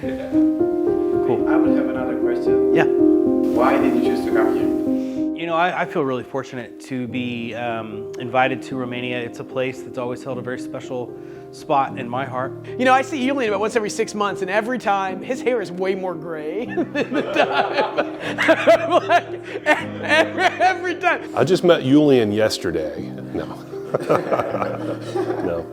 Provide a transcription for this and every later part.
Cool. I would have another question. Yeah. Why did you choose to come here? You know, I feel really fortunate to be invited to Romania. It's a place that's always held a very special spot in my heart. You know, I see Julian about once every 6 months, and every time his hair is way more gray than the time. Like, every time. I just met Julian yesterday. No. No.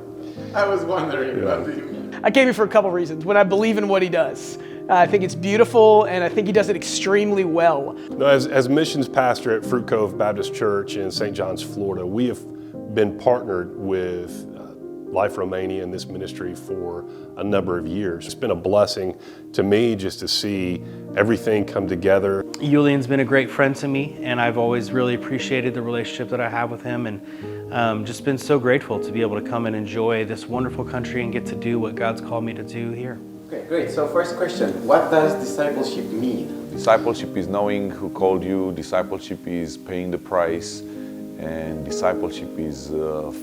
I was wondering what do you mean. I came here for a couple reasons. When I believe in what he does, I think it's beautiful, and I think he does it extremely well. No, as missions pastor at Fruit Cove Baptist Church in St. John's, Florida, we have been partnered with Life Romania in this ministry for a number of years. It's been a blessing to me just to see everything come together. Julian's been a great friend to me, and I've always really appreciated the relationship that I have with him, and just been so grateful to be able to come and enjoy this wonderful country and get to do what God's called me to do here. Okay, great. So first question, what does discipleship mean? Discipleship is knowing who called you. Discipleship is paying the price. And discipleship is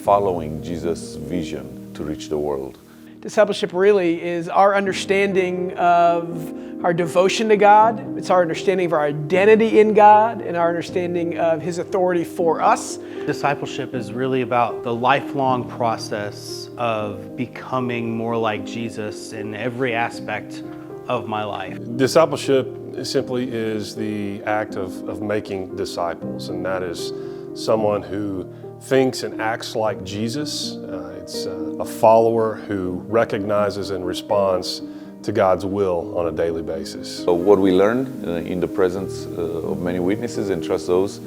following Jesus' vision to reach the world. Discipleship really is our understanding of our devotion to God. It's our understanding of our identity in God and our understanding of His authority for us. Discipleship is really about the lifelong process of becoming more like Jesus in every aspect of my life. Discipleship simply is the act of making disciples, and that is someone who thinks and acts like Jesus. It's a follower who recognizes and responds to God's will on a daily basis. So what we learn in the presence of many witnesses, and trust those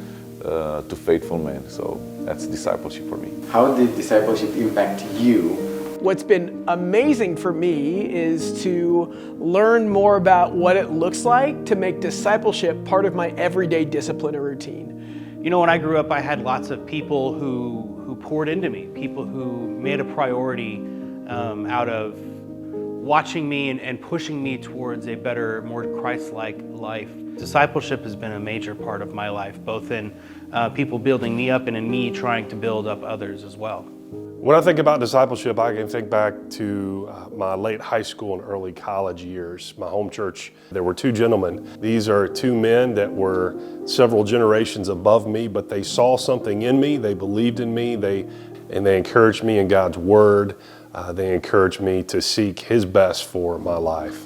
to faithful men. So that's discipleship for me. How did discipleship impact you? What's been amazing for me is to learn more about what it looks like to make discipleship part of my everyday discipline and routine. You know, when I grew up, I had lots of people who poured into me, people who made a priority out of watching me and pushing me towards a better, more Christ-like life. Discipleship has been a major part of my life, both in people building me up and in me trying to build up others as well. When I think about discipleship, I can think back to my late high school and early college years. My home church, there were two gentlemen. These are two men that were several generations above me, but they saw something in me, they believed in me, and they encouraged me in God's Word. They encouraged me to seek His best for my life.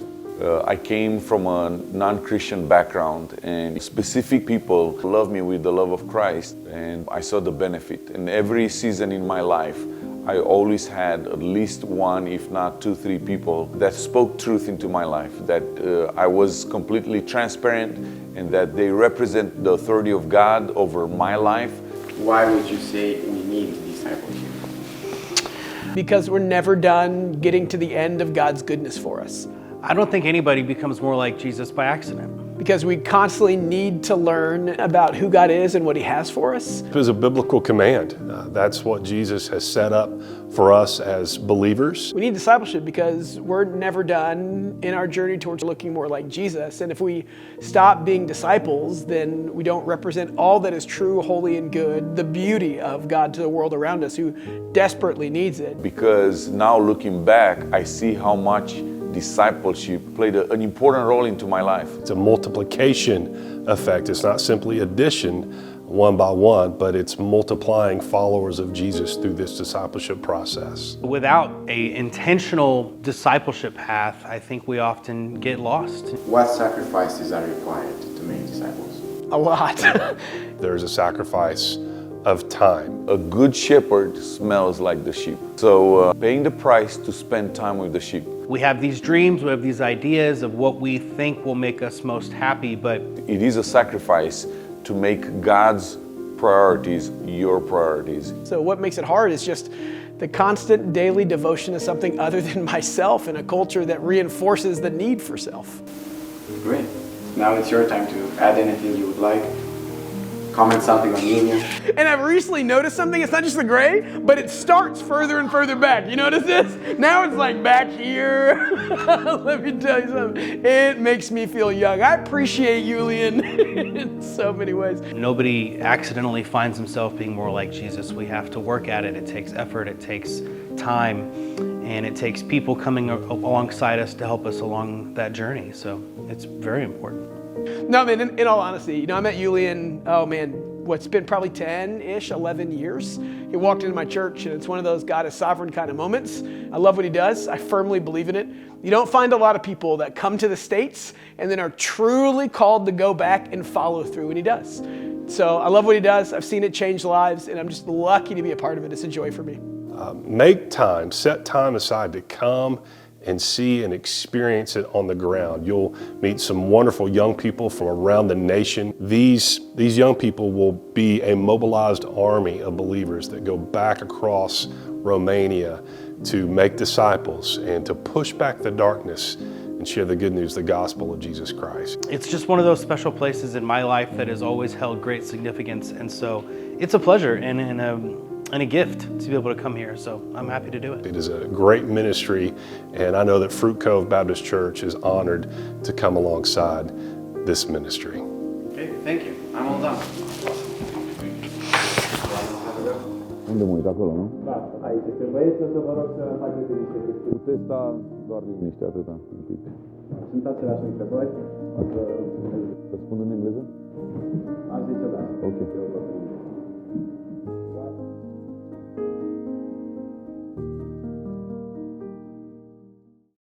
I came from a non-Christian background, and specific people loved me with the love of Christ, and I saw the benefit. In every season in my life, I always had at least one, if not 2, 3 people that spoke truth into my life, that I was completely transparent and that they represent the authority of God over my life. Why would you say we need discipleship? Because we're never done getting to the end of God's goodness for us. I don't think anybody becomes more like Jesus by accident. Because we constantly need to learn about who God is and what He has for us. It is a biblical command. That's what Jesus has set up for us as believers. We need discipleship because we're never done in our journey towards looking more like Jesus. And if we stop being disciples, then we don't represent all that is true, holy, and good, the beauty of God to the world around us who desperately needs it. Because now looking back, I see how much discipleship played an important role into my life. It's a multiplication effect. It's not simply addition one by one, but it's multiplying followers of Jesus through this discipleship process. Without an intentional discipleship path, I think we often get lost. What sacrifices are required to make disciples? A lot. There's a sacrifice of time. A good shepherd smells like the sheep. So paying the price to spend time with the sheep. We have these dreams, we have these ideas of what we think will make us most happy, but it is a sacrifice to make God's priorities your priorities. So what makes it hard is just the constant daily devotion to something other than myself in a culture that reinforces the need for self. Great. Now it's your time to add anything you would like. Comment something on Union. And I've recently noticed something. It's not just the gray, but it starts further and further back. You notice this? Now it's like back here. Let me tell you something. It makes me feel young. I appreciate Julian in so many ways. nobody accidentally finds himself being more like Jesus. We have to work at it. It takes effort. It takes time. and it takes people coming alongside us to help us along that journey. So it's very important. No, man, in all honesty, you know, I met Julian, oh man, what's been probably 10-ish, 11 years. He walked into my church, and it's one of those God is sovereign kind of moments. I love what he does. I firmly believe in it. You don't find a lot of people that come to the States and then are truly called to go back and follow through, and he does. So I love what he does. I've seen it change lives, and I'm just lucky to be a part of it. It's a joy for me. Make time, set time aside to come and see and experience it on the ground. You'll meet some wonderful young people from around the nation. These young people will be a mobilized army of believers that go back across Romania to make disciples and to push back the darkness and share the good news, the gospel of Jesus Christ. It's just one of those special places in my life that has always held great significance, and so it's a pleasure and a gift to be able to come here, so I'm happy to do it. It is a great ministry, and I know that Fruit Cove Baptist Church is honored to come alongside this ministry. Okay, thank you. I'm all done. Unde mă uit? Acolo, nu? Da, aici este băieți, o să vă rog să faceți niște chestii. Puteți sta doar liniște atâta, un pic. Sunt aceleași întrebări. Răspund în engleză? Aș zice da. Ok.